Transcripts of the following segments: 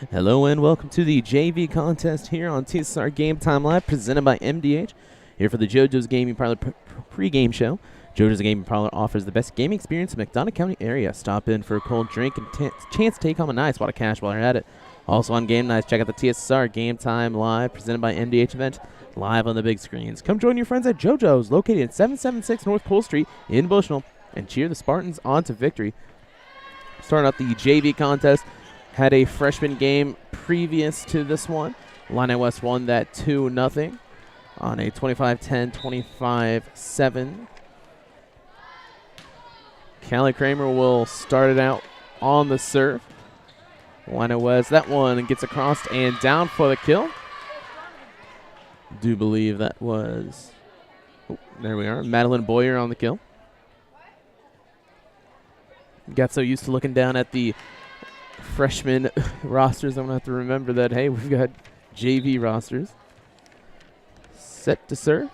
Hello and welcome to the JV contest here on TSSR Game Time Live, presented by MDH. Here for the JoJo's Gaming Parlor pre-game show. JoJo's Gaming Parlor offers the best gaming experience in the McDonough County area. Stop in for a cold drink and chance to take home a nice wad of cash while you're at it. Also on game nights, check out the TSSR Game Time Live, presented by MDH event, live on the big screens. Come join your friends at JoJo's, located at 776 North Poole Street in Bushnell, and cheer the Spartans on to victory. Starting out the JV contest. Had a freshman game previous to this one. Illini West won that 2-0 on a 25-10, 25-7. Callie Kramer will start it out on the serve. Illini West, that one gets across and down for the kill. Do believe that was, there we are, Madeline Boyer on the kill. Got so used to looking down at the freshman rosters, I'm going to have to remember that, hey, we've got JV rosters. Set to serve.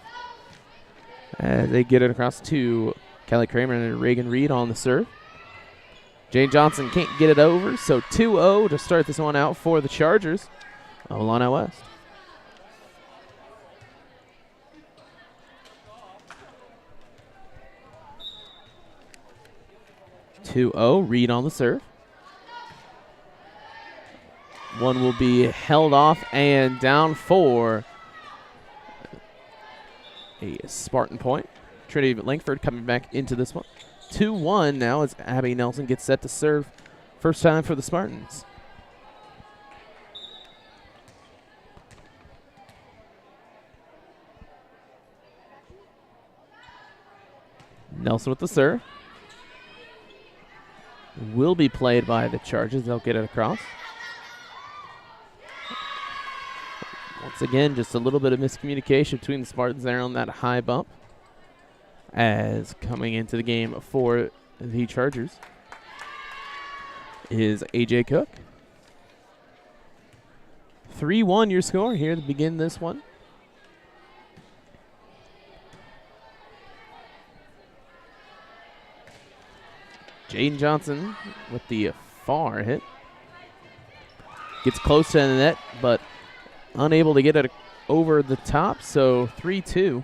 As they get it across to Callie Kramer and Reagan Reed on the serve. Jane Johnson can't get it over, so 2-0 to start this one out for the Chargers of Illini West. Reed on the serve. One will be held off and down for a Spartan point. Trinity Langford coming back into this one. 2-1 now as Abby Nelson gets set to serve. First time for the Spartans. Nelson with the serve. Will be played by the Chargers. They'll get it across. Once again, just a little bit of miscommunication between the Spartans there on that high bump. As coming into the game for the Chargers is AJ Cook. 3-1 your score here to begin this one. Jaden Johnson with the far hit. Gets close to the net, but unable to get it over the top, so 3-2.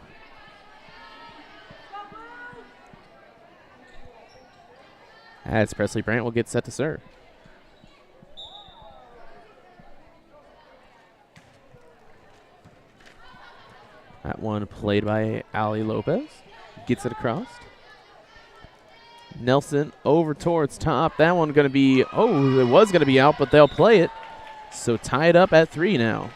As Presley Brandt will get set to serve. That one played by Ali Lopez. Gets it across. Nelson over towards top. That one going to be, oh, it was going to be out, but they'll play it. So tied up at 3 now.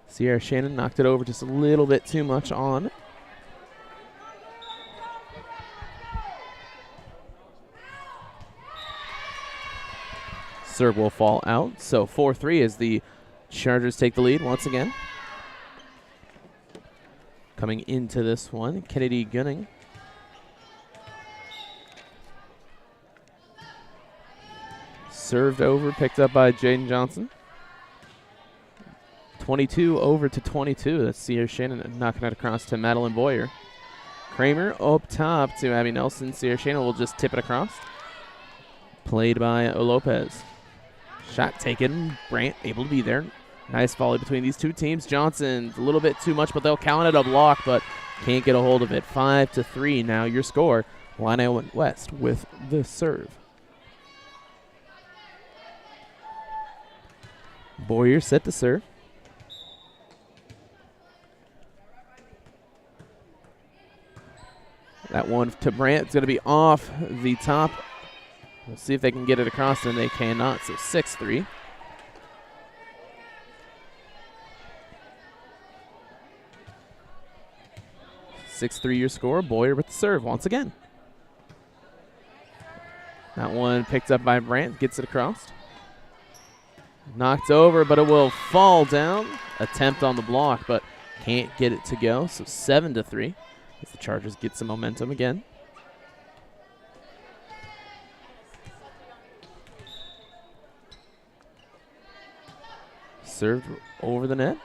Sierra Shannon knocked it over just a little bit too much on. Serve will fall out. So 4-3 as the Chargers take the lead once again. Coming into this one, Kennedy Gunning. Served over, picked up by Jaden Johnson. 22 over to 22. That's Sierra Shannon knocking it across to Madeline Boyer. Kramer up top to Abby Nelson. Sierra Shannon will just tip it across. Played by Lopez. Shot taken. Brandt able to be there. Nice volley between these two teams. Johnson a little bit too much, but they'll count it a block, but can't get a hold of it. 5-3 now your score. Illini West with the serve. Boyer set to serve. That one to Brandt is going to be off the top. We'll see if they can get it across, and they cannot, so 6-3. Your score. Boyer with the serve once again. That one picked up by Brandt, gets it across. Knocked over, but it will fall down. Attempt on the block, but can't get it to go, so 7-3. As the Chargers get some momentum again. Served over the net.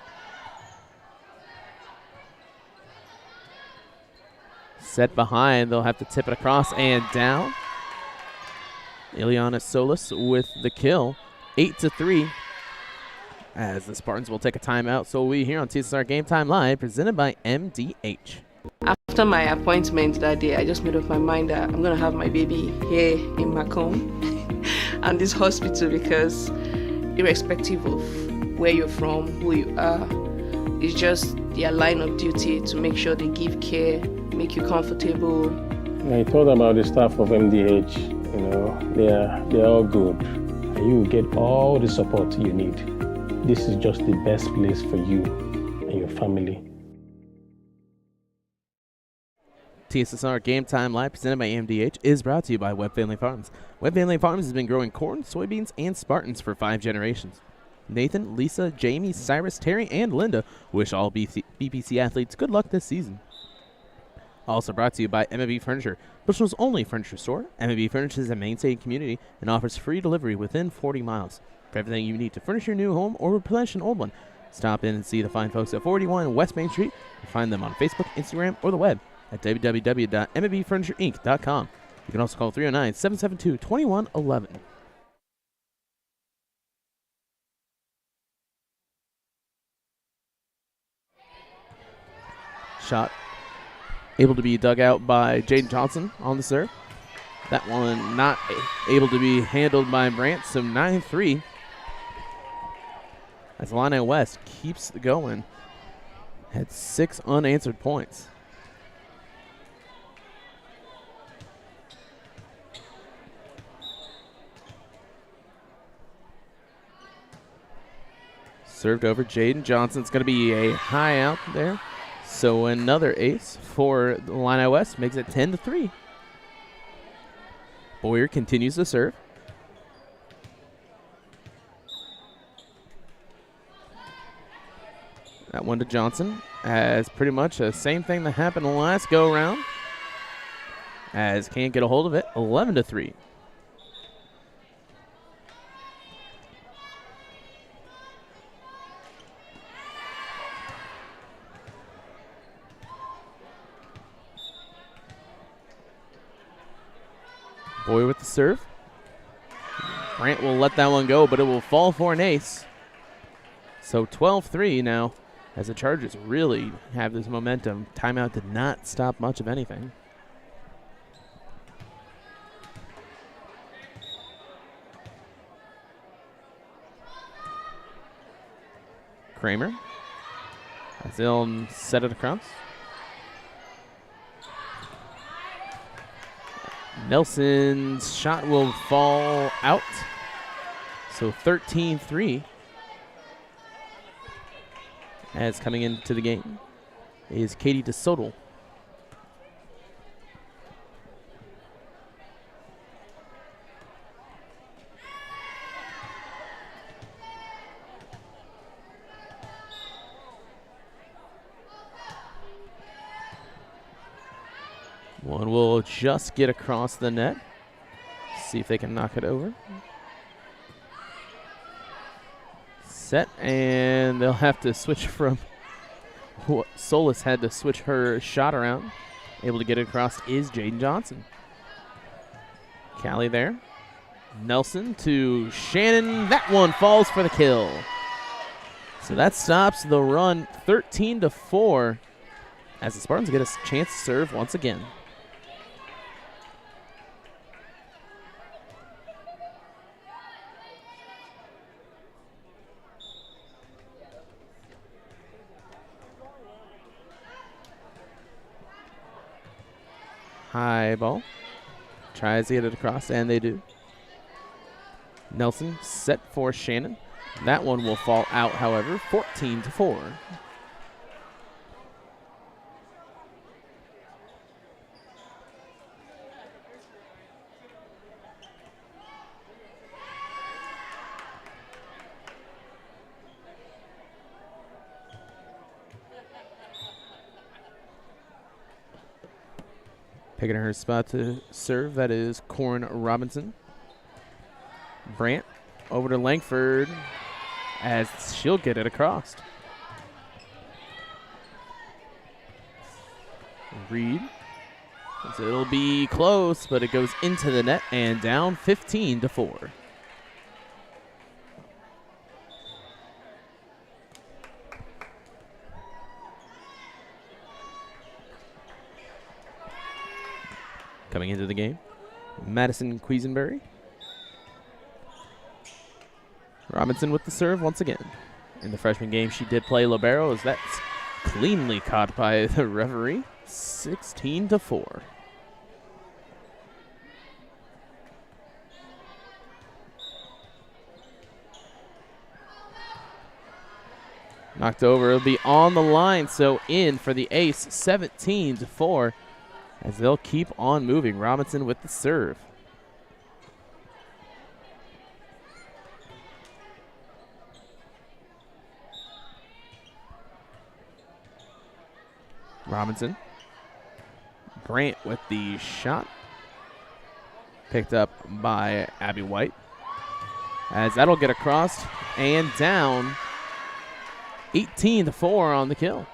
Set behind, they'll have to tip it across and down. Ileana Solis with the kill, 8-3. As the Spartans will take a timeout, so we here on TSSR Game Time Live, presented by MDH. After my appointment that day, I just made up my mind that I'm going to have my baby here in Macomb and this hospital, because irrespective of where you're from, who you are, it's just their line of duty to make sure they give care, make you comfortable. I thought about the staff of MDH, you know, they're all good. And you get all the support you need. This is just the best place for you and your family. TSSR Game Time Live, presented by MDH, is brought to you by Webb Family Farms. Webb Family Farms has been growing corn, soybeans, and Spartans for 5 generations. Nathan, Lisa, Jamie, Cyrus, Terry, and Linda wish all BPC athletes good luck this season. Also brought to you by M&B Furniture, Bushnell's only furniture store. M&B Furniture is a mainstay community and offers free delivery within 40 miles. For everything you need to furnish your new home or replenish an old one, stop in and see the fine folks at 41 West Main Street. You find them on Facebook, Instagram, or the web at www.mbfurnitureinc.com. You can also call 309-772-2111. Shot able to be dug out by Jaden Johnson on the serve. That one not able to be handled by Brant, so 9-3. As Illini West keeps going. Had 6 unanswered points. Served over Jaden Johnson. It's going to be a high out there. So another ace for Illini West, makes it 10-3. Boyer continues to serve. That one to Johnson, as pretty much the same thing that happened the last go around. As can't get a hold of it, 11-3. Boyer with the serve. Brant will let that one go, but it will fall for an ace. So 12-3 now, as the Chargers really have this momentum. Timeout did not stop much of anything. Kramer, as they'll set it across. Nelson's shot will fall out. So 13-3. As coming into the game is Katie DeSoto. One will just get across the net. See if they can knock it over. Set, and they'll have to switch from Solis had to switch her shot around. Able to get it across is Jaden Johnson. Callie there. Nelson to Shannon. That one falls for the kill. So that stops the run 13-4 as the Spartans get a chance to serve once again. High ball. Tries to get it across, and they do. Nelson set for Shannon. That one will fall out, however, 14-4. Picking her spot to serve, that is Corin Robinson. Brant over to Langford as she'll get it across. Reed So it'll be close, but it goes into the net and down 15-4. Coming into the game, Madison Quisenberry. Robinson with the serve once again. In the freshman game, she did play libero, as that's cleanly caught by the referee. 16-4. Knocked over. It'll be on the line, so in for the ace. 17-4. As they'll keep on moving. Robinson with the serve. Robinson. Grant with the shot. Picked up by Abby White. As that'll get across and down. 18-4 on the kill.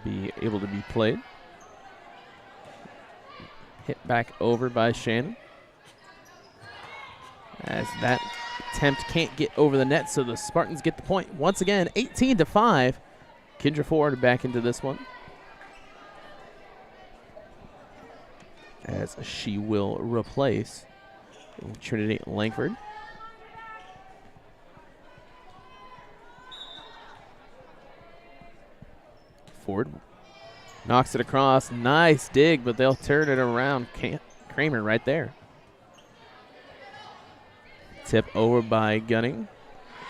Be able to be played. Hit back over by Shannon. As that attempt can't get over the net, so the Spartans get the point once again. 18-5. Kendra Ford back into this one, as she will replace Trinity Langford. Ford knocks it across. Nice dig, but they'll turn it around. Kramer right there. Tip over by Gunning,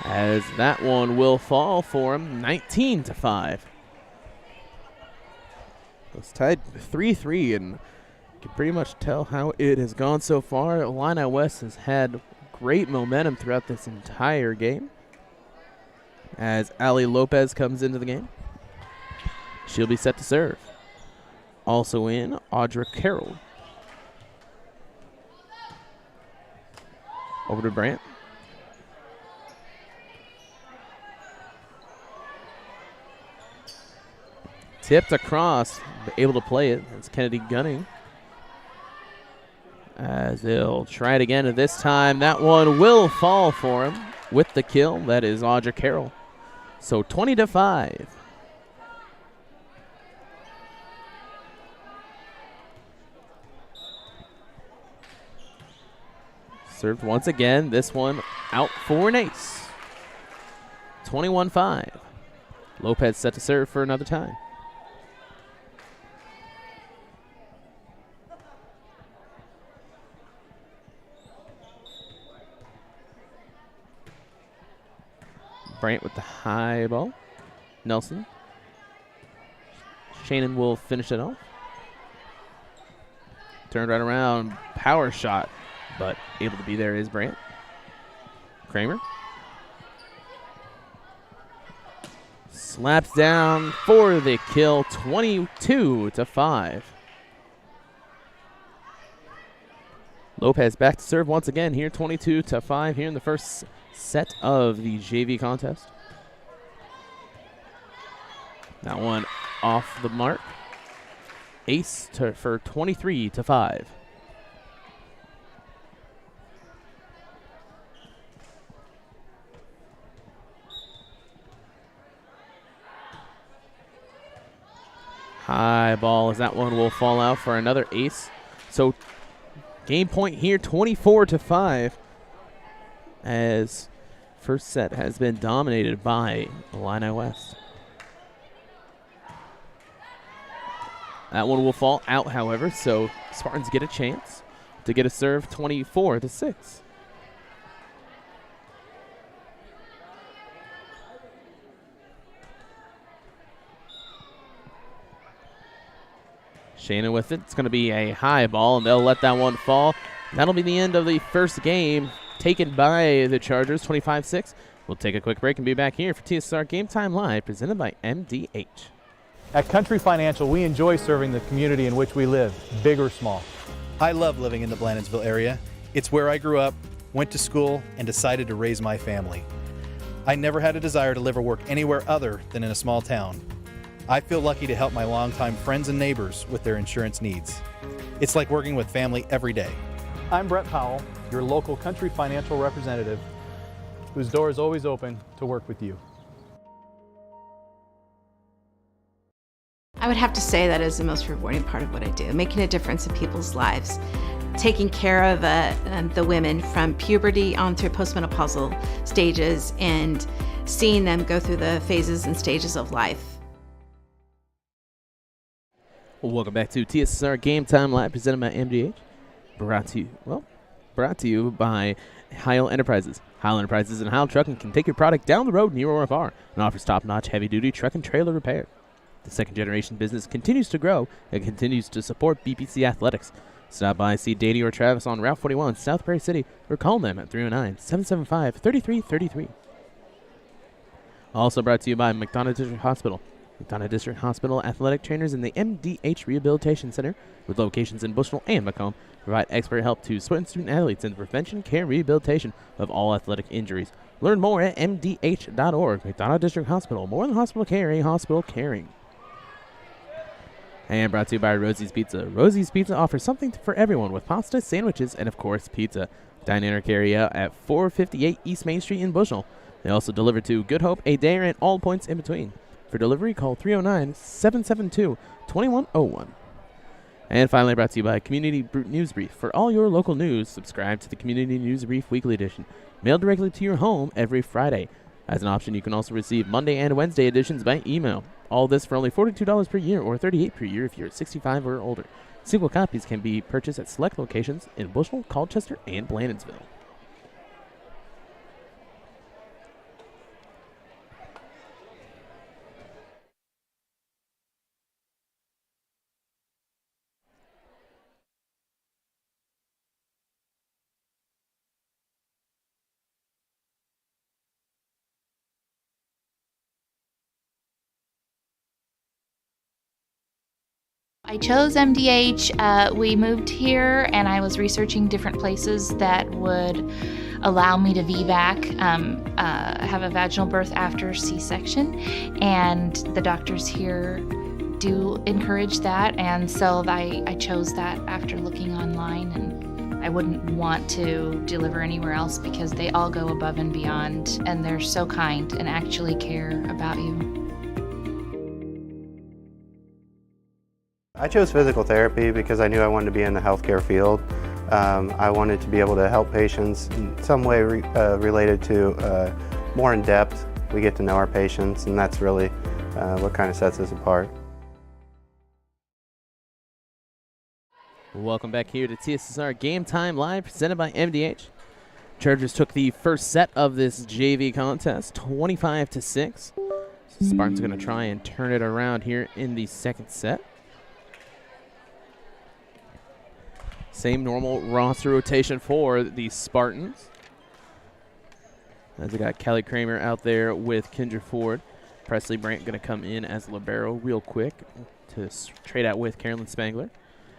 as that one will fall for him. 19-5. It's tied 3-3, and you can pretty much tell how it has gone so far. Illini West has had great momentum throughout this entire game. As Ali Lopez comes into the game, she'll be set to serve. Also in, Audra Carroll. Over to Brandt. Tipped across, able to play it. That's Kennedy Gunning. As they'll try it again, and this time that one will fall for him with the kill. That is Audra Carroll. So 20-5. Served once again. This one out for an ace. 21-5. Lopez set to serve for another time. Brandt with the high ball. Nelson. Shannon will finish it off. Turned right around. Power shot, but able to be there is Brandt. Kramer. Slaps down for the kill. 22-5. Lopez back to serve once again here. 22-5 here in the first set of the JV contest. That one off the mark. Ace for 23-5. High ball, as that one will fall out for another ace. So game point here, 24-5, as first set has been dominated by Illini West. That one will fall out, however, so Spartans get a chance to get a serve. 24-6. Shannon with it. It's going to be a high ball, and they'll let that one fall. That'll be the end of the first game taken by the Chargers, 25-6. We'll take a quick break and be back here for TSSR Game Time Live, presented by MDH. At Country Financial, we enjoy serving the community in which we live, big or small. I love living in the Blandonsville area. It's where I grew up, went to school, and decided to raise my family. I never had a desire to live or work anywhere other than in a small town. I feel lucky to help my longtime friends and neighbors with their insurance needs. It's like working with family every day. I'm Brett Powell, your local Country Financial representative, whose door is always open to work with you. I would have to say that is the most rewarding part of what I do, making a difference in people's lives, taking care of the women from puberty on through postmenopausal stages and seeing them go through the phases and stages of life. Welcome back to TSSR Game Time Live, presented by MDH. Brought to you by Heil Enterprises. Heil Enterprises and Heil Trucking can take your product down the road near or far and offers top-notch heavy-duty truck and trailer repair. The second-generation business continues to grow and continues to support BPC athletics. Stop by, see Danny or Travis on Route 41, South Prairie City, or call them at 309-775-3333. Also brought to you by McDonough District Hospital. McDonough District Hospital athletic trainers in the MDH Rehabilitation Center, with locations in Bushnell and Macomb, provide expert help to student athletes in the prevention, care, and rehabilitation of all athletic injuries. Learn more at mdh.org. McDonough District Hospital, more than hospital care, a hospital caring. And brought to you by Rosie's Pizza. Rosie's Pizza offers something for everyone with pasta, sandwiches, and of course pizza. Dine in or carry out at 458 East Main Street in Bushnell. They also deliver to Good Hope, Adair, and all points in between. For delivery, call 309-772-2101. And finally brought to you by Community News Brief. For all your local news, subscribe to the Community News Brief Weekly Edition, mailed directly to your home every Friday. As an option, you can also receive Monday and Wednesday editions by email. All this for only $42 per year or $38 per year if you're 65 or older. Single copies can be purchased at select locations in Bushnell, Colchester, and Blandonsville. I chose MDH. We moved here and I was researching different places that would allow me to VBAC, have a vaginal birth after C-section, and the doctors here do encourage that, and so I chose that after looking online, and I wouldn't want to deliver anywhere else because they all go above and beyond, and they're so kind and actually care about you. I chose physical therapy because I knew I wanted to be in the healthcare field. I wanted to be able to help patients in some way related to more in depth. We get to know our patients, and that's really what kind of sets us apart. Welcome back here to TSSR Game Time Live, presented by MDH. Chargers took the first set of this JV contest, 25-6. Spartans are going to try and turn it around here in the second set. Same normal roster rotation for the Spartans. As we got Kelly Kramer out there with Kendra Ford. Presley Brandt going to come in as libero real quick to trade out with Carolyn Spangler.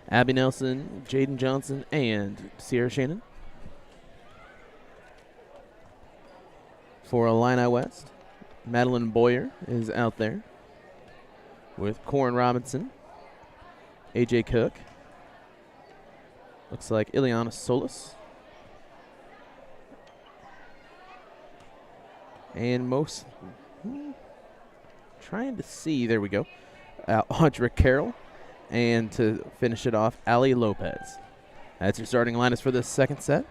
Abby Nelson, Jaden Johnson, and Sierra Shannon. For Illini West, Madeline Boyer is out there with Corin Robinson, AJ Cook. Looks like Ileana Solis. And trying to see, there we go, Audra Carroll. And to finish it off, Ali Lopez. That's your starting lineups for this second set.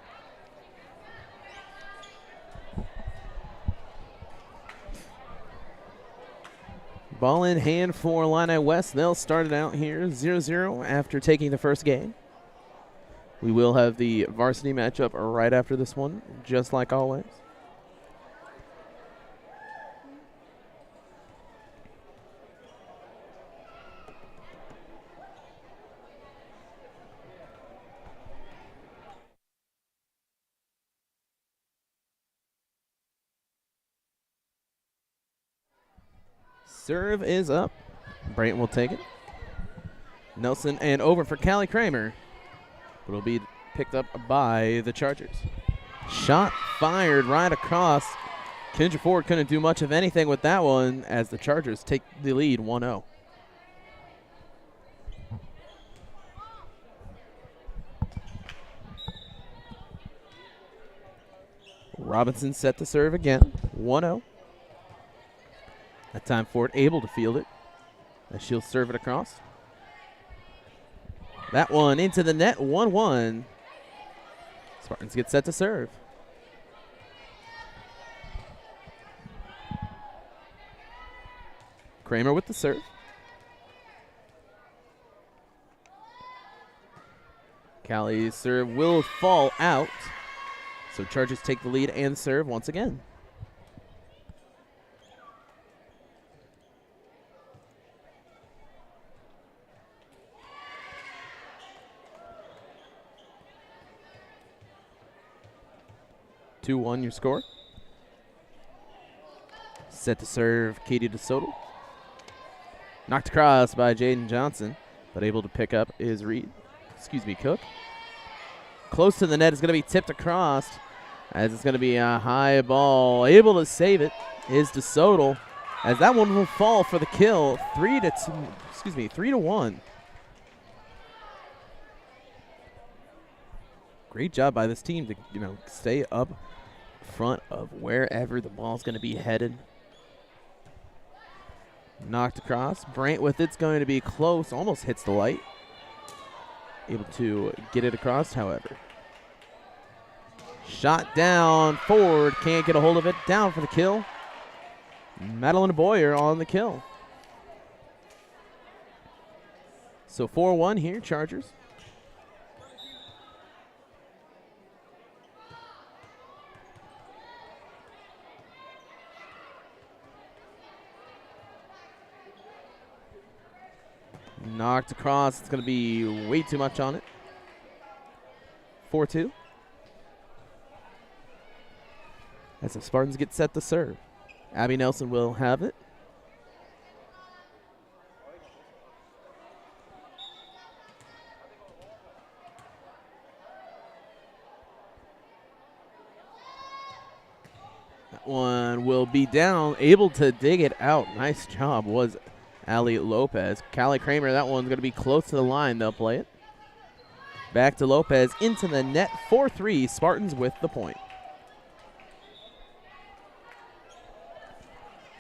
Ball in hand for Illini West. They'll start it out here 0-0 after taking the first game. We will have the varsity matchup right after this one, just like always. Serve is up. Brayton will take it. Nelson and over for Callie Kramer. It'll be picked up by the Chargers. Shot fired right across. Kendra Ford couldn't do much of anything with that one as the Chargers take the lead 1-0. Robinson set to serve again, 1-0. That time Ford able to field it as she'll serve it across. That one into the net, 1-1. Spartans get set to serve. Kramer with the serve. Callie's serve will fall out. So Chargers take the lead and serve once again. (2-1) your score. Set to serve Katie DeSoto. Knocked across by Jaden Johnson, but able to pick up is Cook. Close to the net is going to be tipped across as it's going to be a high ball. Able to save it is DeSoto as that one will fall for the kill. 3-1. Great job by this team to stay up front of wherever the ball's going to be headed. Knocked across. Brant with it's going to be close. Almost hits the light. Able to get it across, however. Shot down. Ford can't get a hold of it. Down for the kill. Madeline Boyer on the kill. So 4-1 here, Chargers. Knocked across. It's going to be way too much on it. 4-2. As the Spartans get set to serve. Abby Nelson will have it. That one will be down. Able to dig it out. Nice job was Ali Lopez. Callie Kramer, that one's going to be close to the line. They'll play it. Back to Lopez into the net. 4-3. Spartans with the point.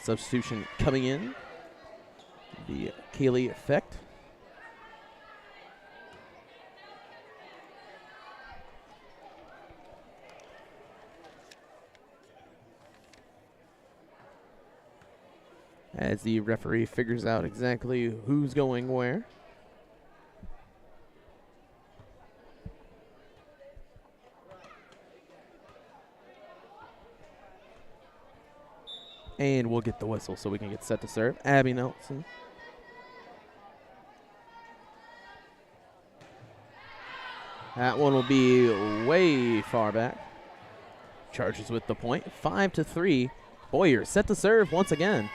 Substitution coming in. The Kaylee effect. As the referee figures out exactly who's going where. And we'll get the whistle so we can get set to serve. Abby Nelson. That one will be way far back. Chargers with the point. 5-3. Boyer set to serve once again.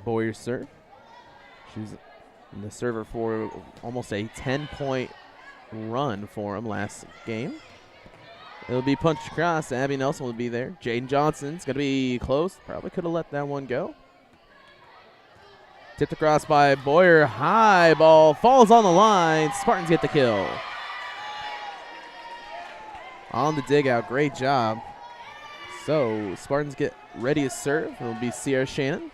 Boyer serve. She's the server for almost a 10-point run for him last game. It'll be punched across. Abby Nelson will be there. Jaden Johnson's going to be close. Probably could have let that one go. Tipped across by Boyer. High ball. Falls on the line. Spartans get the kill. On the dig out. Great job. So Spartans get ready to serve. It'll be Sierra Shannon.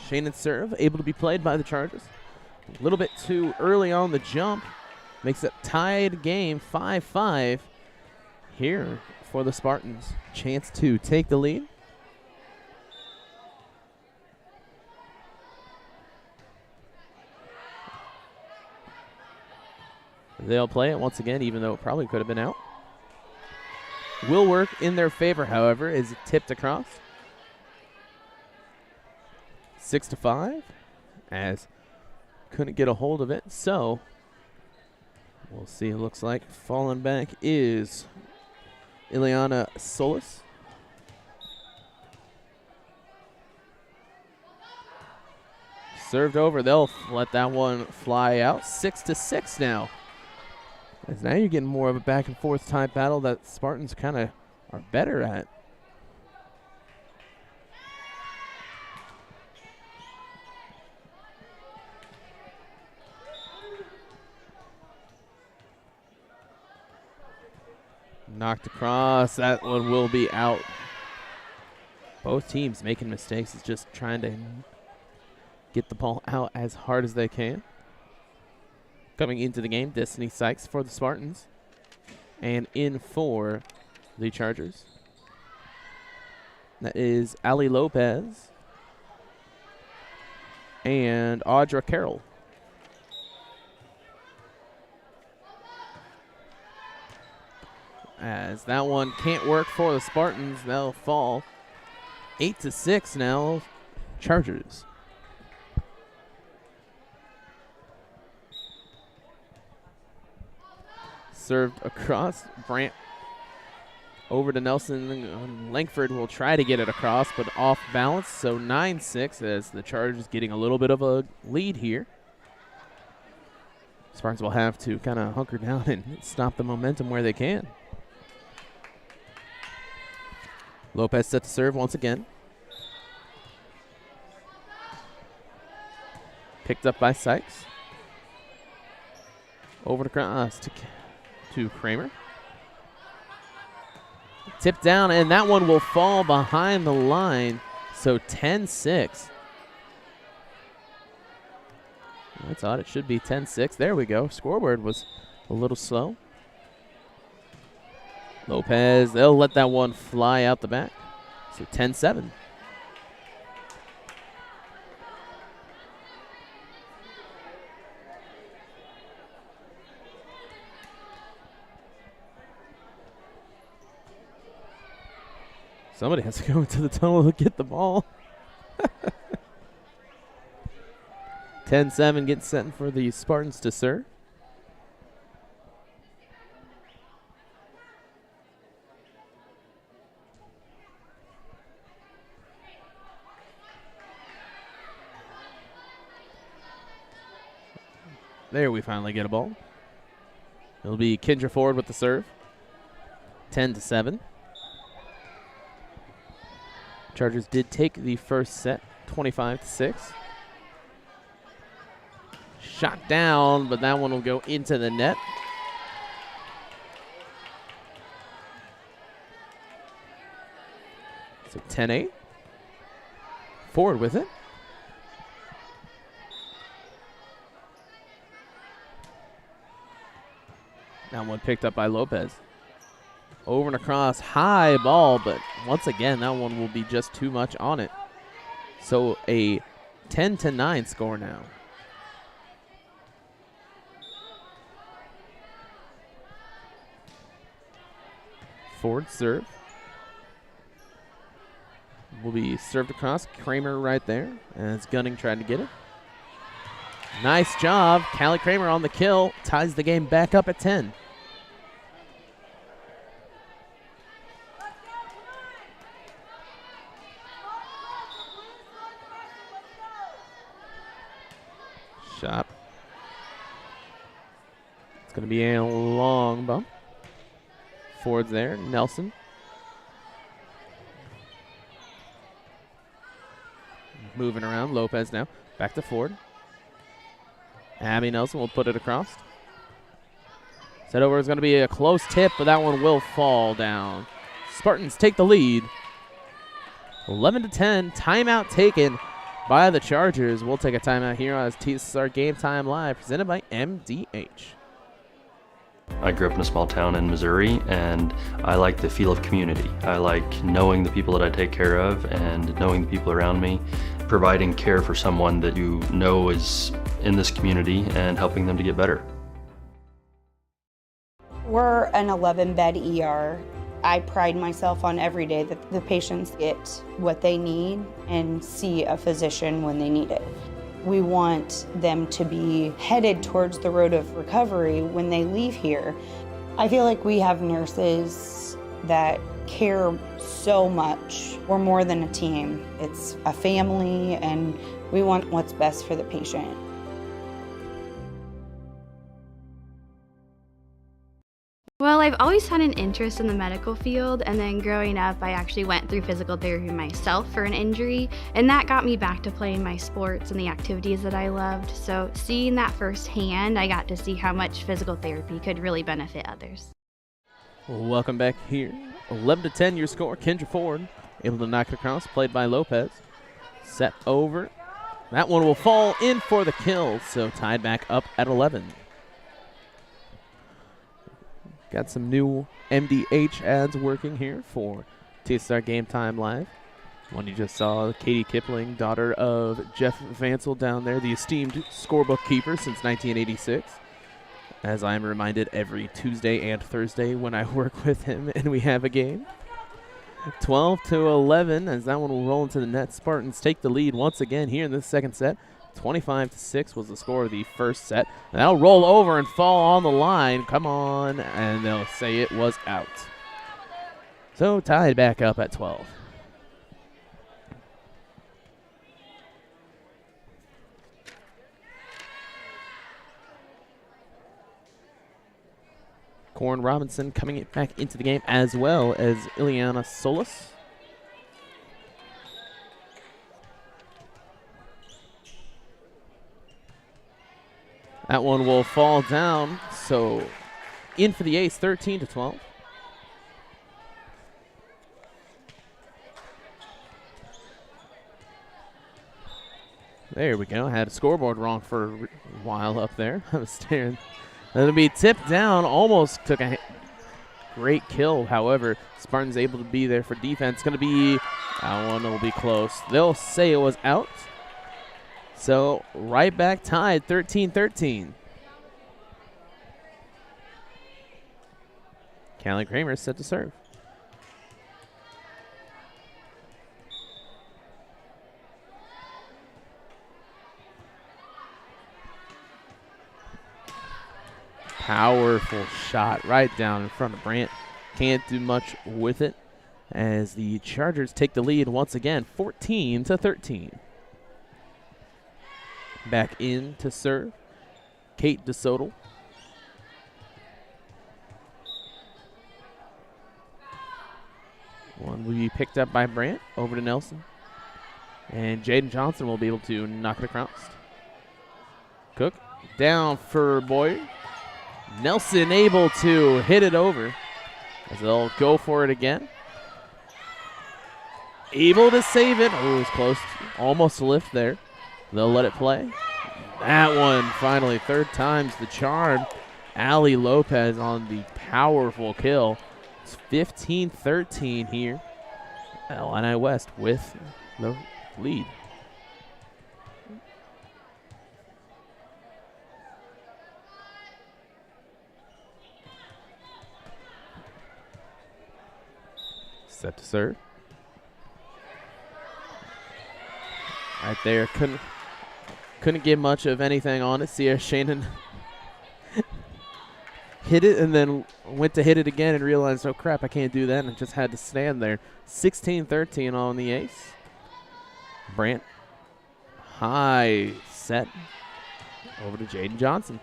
Shannon's serve, able to be played by the Chargers. A little bit too early on the jump. Makes it tied game 5-5 here for the Spartans. Chance to take the lead. They'll play it once again, even though it probably could have been out. Will work in their favor, however, is tipped across. 6-5, as couldn't get a hold of it. So we'll see. It looks like falling back is Ileana Solis. Served over. They'll let that one fly out. 6-6 now. As now you're getting more of a back and forth type battle that Spartans kind of are better at. Knocked across. That one will be out. Both teams making mistakes. It's just trying to get the ball out as hard as they can. Coming into the game, Destiny Sykes for the Spartans. And in for the Chargers. That is Ali Lopez and Audra Carroll. As that one can't work for the Spartans, they'll fall 8-6 now, Chargers. Served across. Brandt over to Nelson. Langford will try to get it across, but off balance. So 9-6 as the Chargers getting a little bit of a lead here. Spartans will have to kind of hunker down and stop the momentum where they can. Lopez set to serve once again. Picked up by Sykes. Over to cross to Kramer. Tipped down, and that one will fall behind the line. So 10-6. That's odd. It should be 10-6. There we go. Scoreboard was a little slow. Lopez, they'll let that one fly out the back. So 10-7. Somebody has to go into the tunnel to get the ball. 10-7 gets set for the Spartans to serve. There we finally get a ball. It'll be Kendra Ford with the serve. 10-7. Chargers did take the first set, 25-6. Shot down, but that one will go into the net. So 10-8. Ford with it. That one picked up by Lopez. Over and across, high ball, but once again, that one will be just too much on it. So a 10-9 score now. Ford serve. Will be served across. Kramer right there as Gunning tried to get it. Nice job. Callie Kramer on the kill. Ties the game back up at 10. Shot. It's going to be a long bump. Ford's there. Nelson. Moving around. Lopez now. Back to Ford. Abby Nelson will put it across. Set over is going to be a close tip, but that one will fall down. Spartans take the lead. 11-10. Timeout taken by the Chargers. We'll take a timeout here on TSSR Game Time Live, presented by MDH. I grew up in a small town in Missouri, and I like the feel of community. I like knowing the people that I take care of and knowing the people around me, providing care for someone that you know is in this community and helping them to get better. We're an 11-bed ER. I pride myself on every day that the patients get what they need and see a physician when they need it. We want them to be headed towards the road of recovery when they leave here. I feel like we have nurses that care so much. We're more than a team. It's a family, and we want what's best for the patient. Well, I've always had an interest in the medical field, and then growing up, I actually went through physical therapy myself for an injury, and that got me back to playing my sports and the activities that I loved. So seeing that firsthand, I got to see how much physical therapy could really benefit others. Welcome back here. 11-10 your score. Kendra Ford able to knock it across, played by Lopez. Set over. That one will fall in for the kill, so tied back up at 11. Got some new MDH ads working here for TSSR Game Time Live. One you just saw, Katie Kipling, daughter of Jeff Vansel down there, the esteemed scorebook keeper since 1986. As I am reminded every Tuesday and Thursday when I work with him and we have a game. 12-11 as that one will roll into the net. Spartans take the lead once again here in the second set. 25-6 was the score of the first set. And that'll roll over and fall on the line. Come on, and they'll say it was out. So tied back up at 12. Corin Robinson coming back into the game, as well as Ileana Solis. That one will fall down, so in for the ace, 13-12. There we go. I had a scoreboard wrong for a while up there. I was staring. That'll be tipped down. Almost took a great kill. However, Spartans able to be there for defense. Going to be, that one will be close. They'll say it was out. So right back tied, 13-13. Callie Kramer set to serve. Powerful shot right down in front of Brandt. Can't do much with it as the Chargers take the lead once again, 14-13. Back in to serve, Kate DeSoto. One will be picked up by Brandt, over to Nelson. And Jaden Johnson will be able to knock it across. Cook down for Boyer. Nelson able to hit it over as they'll go for it again. Able to save it. Oh, it was close. Almost a lift there. They'll let it play. That one finally, third time's the charm. Ali Lopez on the powerful kill. It's 15-13 here. Illini West with the lead. Set to serve. Right there, couldn't get much of anything on it. Sierra Shannon hit it and then went to hit it again and realized, oh crap, I can't do that, and just had to stand there. 16-13 on the ace. Brandt, high set, over to Jaden Johnson.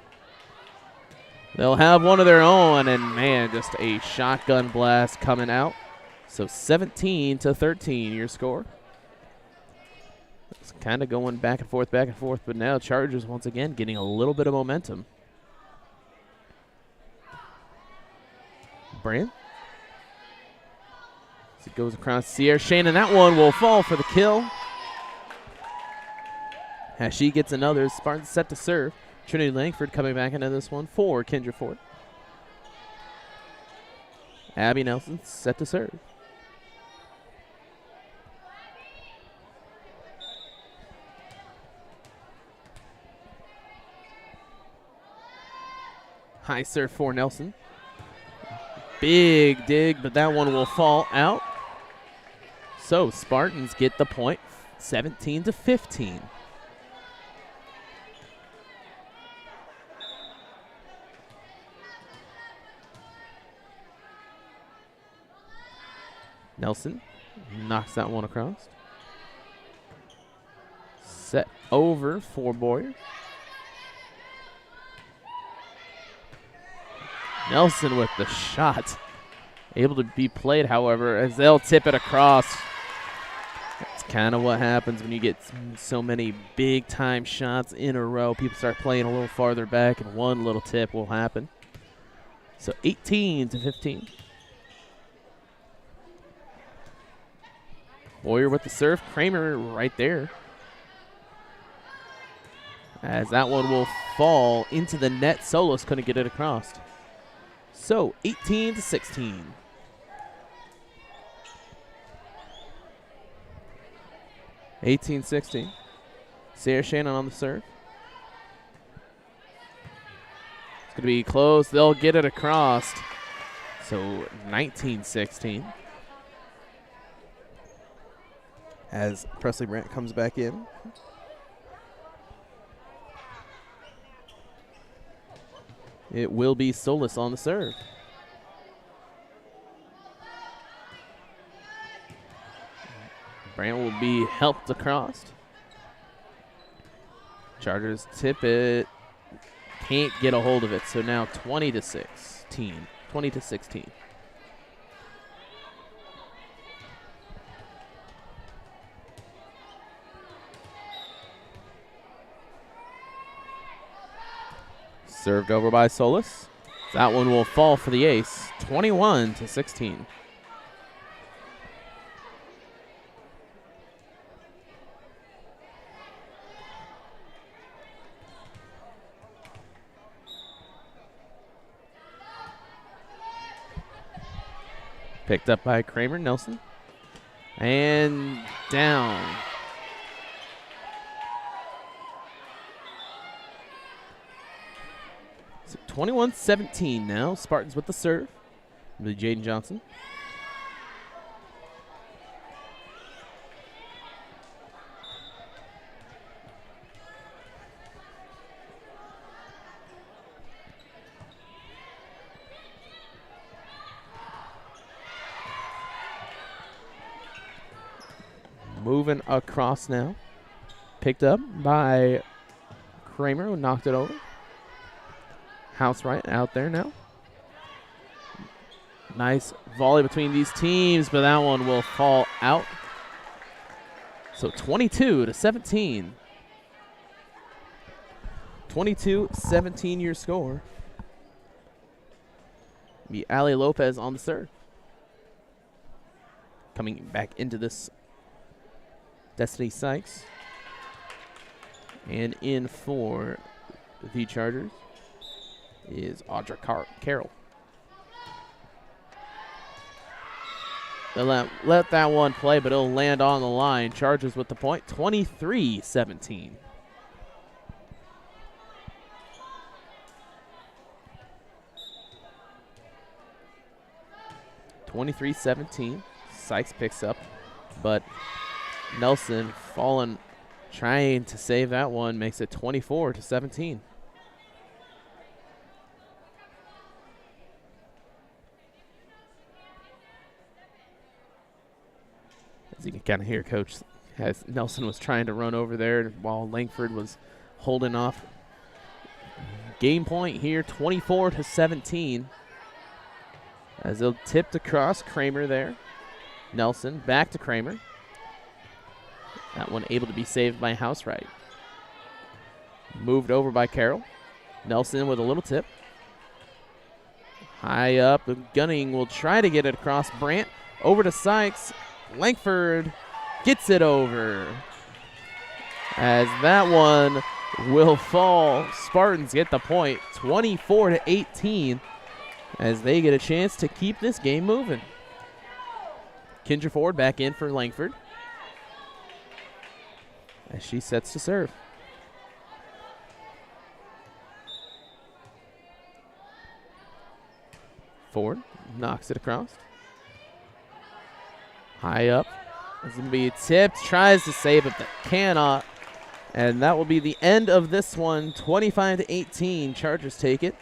They'll have one of their own, and man, just a shotgun blast coming out. So 17-13, your score. It's kind of going back and forth, but now Chargers once again getting a little bit of momentum. Brandt. As it goes across Sierra Shannon, that one will fall for the kill. As she gets another, Spartans set to serve. Trinity Langford coming back into this one for Kendra Ford. Abby Nelson set to serve. High serve for Nelson. big dig, but that one will fall out. So Spartans get the point, 17-15. Nelson knocks that one across. Set over for Boyer. Nelson with the shot. Able to be played, however, as they'll tip it across. That's kind of what happens when you get so many big-time shots in a row. People start playing a little farther back, and one little tip will happen. So 18-15. Boyer with the serve. Kramer right there. As that one will fall into the net. Solis couldn't get it across. So 18-16. Sarah Shannon on the serve. It's going to be close. They'll get it across. So 19-16. As Presley Brandt comes back in. It will be Solis on the serve. Brandt will be helped across. Chargers tip it. Can't get a hold of it. So now 20-16. 20-16. Served over by Solis. That one will fall for the ace. 21-16. Picked up by Kramer. Nelson. And down. So 21-17 now. Spartans with the serve. With Jaden Johnson. Moving across now. Picked up by Kramer, who knocked it over. House right out there now. Nice volley between these teams, but that one will fall out. So 22-17. 22-17 your score. Be Ali Lopez on the serve. Coming back into this, Destiny Sykes. And in for the Chargers is Audra Carroll. They'll let that one play, but it'll land on the line. Chargers with the point, 23-17. Sykes picks up, but Nelson falling, trying to save that one, makes it 24-17. As you can kind of hear, Coach, as Nelson was trying to run over there while Langford was holding off. Game point here, 24-17. As they'll tip across, Kramer there. Nelson back to Kramer. That one able to be saved by Housewright. Moved over by Carroll. Nelson with a little tip. High up, Gunning will try to get it across. Brandt over to Sykes. Langford gets it over. As that one will fall. Spartans get the point, 24-18, as they get a chance to keep this game moving. Kendra Ford back in for Langford as she sets to serve. Ford knocks it across. High up. It's going to be tipped. Tries to save it, but cannot. And that will be the end of this one. 25-18. Chargers take it.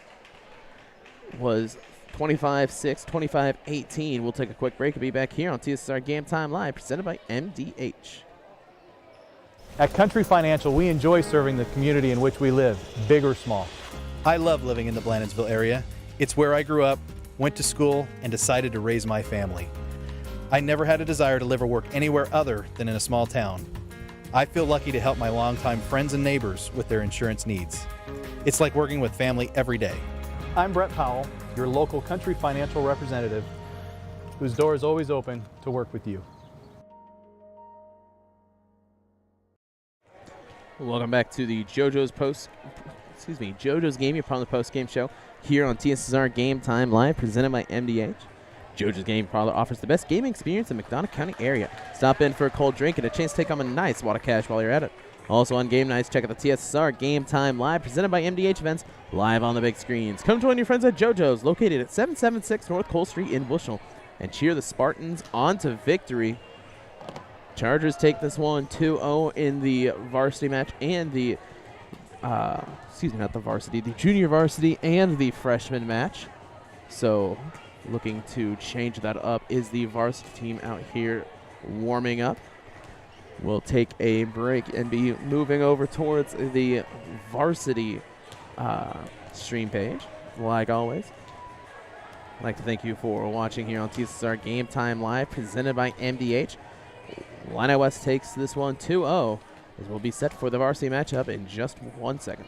Was 25-6, 25-18. We'll take a quick break and be back here on TSSR Game Time Live, presented by MDH. At Country Financial, we enjoy serving the community in which we live, big or small. I love living in the Blandonsville area. It's where I grew up, went to school, and decided to raise my family. I never had a desire to live or work anywhere other than in a small town. I feel lucky to help my longtime friends and neighbors with their insurance needs. It's like working with family every day. I'm Brett Powell, your local Country Financial representative, whose door is always open to work with you. Welcome back to the JoJo's Game, your Parlor Post Game Show here on TSSR Game Time Live, presented by MDH. JoJo's Game Parlor offers the best gaming experience in the McDonough County area. Stop in for a cold drink and a chance to take home a nice wad of cash while you're at it. Also on game nights, check out the TSSR Game Time Live, presented by MDH events, live on the big screens. Come join your friends at JoJo's, located at 776 North Cole Street in Bushnell, and cheer the Spartans on to victory. Chargers take this one 2-0 in the varsity match and the, not the varsity, the junior varsity and the freshman match. So looking to change that up is the varsity team out here warming up. We'll take a break and be moving over towards the varsity stream page, like always. I'd like to thank you for watching here on TSSR Game Time Live, presented by MDH. Illini West takes this one 2-0, as we'll be set for the varsity matchup in just 1 second.